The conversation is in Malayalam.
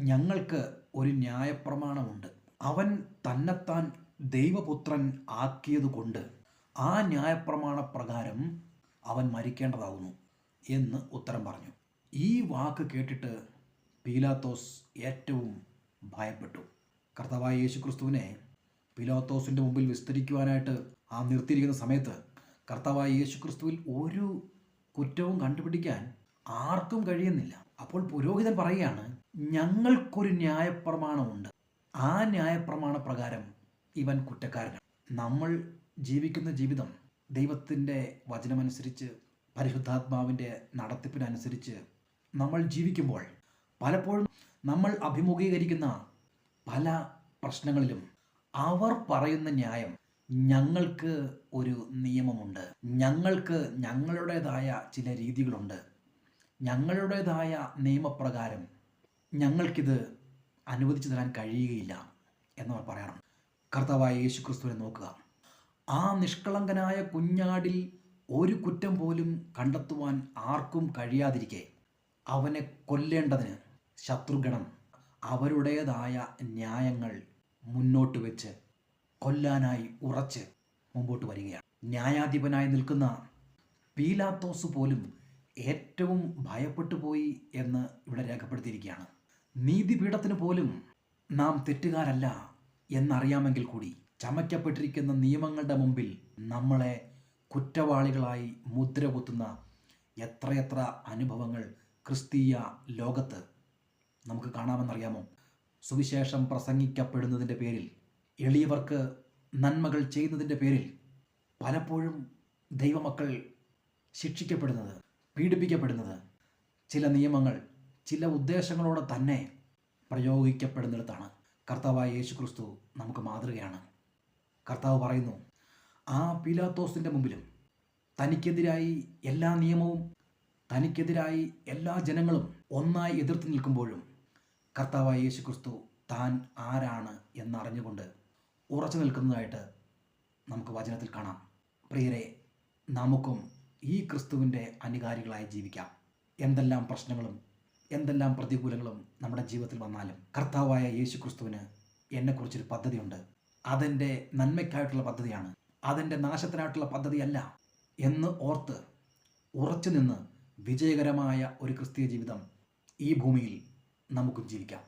ഞങ്ങൾക്ക് ഒരു ന്യായപ്രമാണമുണ്ട്. അവൻ തന്നെത്താൻ ദൈവപുത്രൻ ആക്കിയതുകൊണ്ട് ആ ന്യായപ്രമാണ പ്രകാരം അവൻ മരിക്കേണ്ടതാകുന്നു എന്ന് ഉത്തരം പറഞ്ഞു. ഈ വാക്ക് കേട്ടിട്ട് പീലാത്തോസ് ഏറ്റവും ഭയപ്പെട്ടു. കർത്താവായ യേശുക്രിസ്തുവിനെ പീലാത്തോസിൻ്റെ മുമ്പിൽ വിസ്തരിക്കുവാനായിട്ട് നിർത്തിയിരിക്കുന്ന സമയത്ത് കർത്താവായ യേശുക്രിസ്തുവിൽ ഒരു കുറ്റവും കണ്ടുപിടിക്കാൻ ആർക്കും കഴിയുന്നില്ല. അപ്പോൾ പുരോഹിതൻ പറയുകയാണ്, ഞങ്ങൾക്കൊരു ന്യായപ്രമാണമുണ്ട്, ആ ന്യായപ്രമാണ പ്രകാരം ഇവൻ കുറ്റക്കാരനാണ്. നമ്മൾ ജീവിക്കുന്ന ജീവിതം ദൈവത്തിൻ്റെ വചനമനുസരിച്ച് പരിശുദ്ധാത്മാവിൻ്റെ നടത്തിപ്പിനനുസരിച്ച് നമ്മൾ ജീവിക്കുമ്പോൾ പലപ്പോഴും നമ്മൾ അഭിമുഖീകരിക്കുന്ന പല പ്രശ്നങ്ങളിലും അവർ പറയുന്ന ന്യായം, ഞങ്ങൾക്ക് ഒരു നിയമമുണ്ട്, ഞങ്ങൾക്ക് ഞങ്ങളുടേതായ ചില രീതികളുണ്ട്, ഞങ്ങളുടേതായ നിയമപ്രകാരം ഞങ്ങൾക്കിത് അനുവദിച്ചു തരാൻ കഴിയുകയില്ല എന്നവർ പറയാറുണ്ട്. കർത്താവായ യേശുക്രിസ്തുവിനെ നോക്കുക. ആ നിഷ്കളങ്കനായ കുഞ്ഞാടിൽ ഒരു കുറ്റം പോലും കണ്ടെത്തുവാൻ ആർക്കും കഴിയാതിരിക്കെ അവനെ കൊല്ലേണ്ടതിന് ശത്രുഗണം അവരുടേതായ ന്യായങ്ങൾ മുന്നോട്ട് വെച്ച് കൊല്ലാനായി ഉറച്ച് മുമ്പോട്ട് വരികയാണ്. ന്യായാധിപനായി നിൽക്കുന്ന പീലാത്തോസ് പോലും ഏറ്റവും ഭയപ്പെട്ടു പോയി എന്ന് ഇവിടെ രേഖപ്പെടുത്തിയിരിക്കുകയാണ്. നീതിപീഠത്തിന് പോലും നാം തെറ്റുകാരല്ല എന്നറിയാമെങ്കിൽ കൂടി ചമയ്ക്കപ്പെട്ടിരിക്കുന്ന നിയമങ്ങളുടെ മുമ്പിൽ നമ്മളെ കുറ്റവാളികളായി മുദ്ര കുത്തുന്ന എത്രയെത്ര അനുഭവങ്ങൾ ക്രിസ്തീയ ലോകത്ത് നമുക്ക് കാണാമെന്നറിയാമോ? സുവിശേഷം പ്രസംഗിക്കപ്പെടുന്നതിൻ്റെ പേരിൽ, എളിയവർക്ക് നന്മകൾ ചെയ്യുന്നതിൻ്റെ പേരിൽ പലപ്പോഴും ദൈവമക്കൾ ശിക്ഷിക്കപ്പെടുന്നത്, പീഡിപ്പിക്കപ്പെടുന്നത് ചില നിയമങ്ങൾ ചില ഉദ്ദേശങ്ങളോടെ തന്നെ പ്രയോഗിക്കപ്പെടുന്നിടത്താണ്. കർത്താവായ യേശുക്രിസ്തു നമുക്ക് മാതൃകയാണ്. കർത്താവ് പറയുന്നു, ആ പീലാത്തോസിൻ്റെ മുമ്പിലും തനിക്കെതിരായി എല്ലാ നിയമവും, തനിക്കെതിരായി എല്ലാ ജനങ്ങളും ഒന്നായി എതിർത്ത് നിൽക്കുമ്പോഴും കർത്താവായ യേശുക്രിസ്തു താൻ ആരാണ് എന്നറിഞ്ഞുകൊണ്ട് ഉറച്ചു നിൽക്കുന്നതായിട്ട് നമുക്ക് വചനത്തിൽ കാണാം. പ്രിയരെ, നമുക്കും ഈ ക്രിസ്തുവിൻ്റെ അനുകാരികളായി ജീവിക്കാം. എന്തെല്ലാം പ്രശ്നങ്ങളും എന്തെല്ലാം പ്രതികൂലങ്ങളും നമ്മുടെ ജീവിതത്തിൽ വന്നാലും കർത്താവായ യേശുക്രിസ്തുവിന് എന്നെക്കുറിച്ചൊരു പദ്ധതിയുണ്ട്. അതെൻ്റെ നന്മയ്ക്കായിട്ടുള്ള പദ്ധതിയാണ്, അതെൻ്റെ നാശത്തിനായിട്ടുള്ള പദ്ധതിയല്ല എന്ന് ഓർത്ത് ഉറച്ചു നിന്ന് വിജയകരമായ ഒരു ക്രിസ്തീയ ജീവിതം ഈ ഭൂമിയിൽ നമുക്കും ജീവിക്കാം.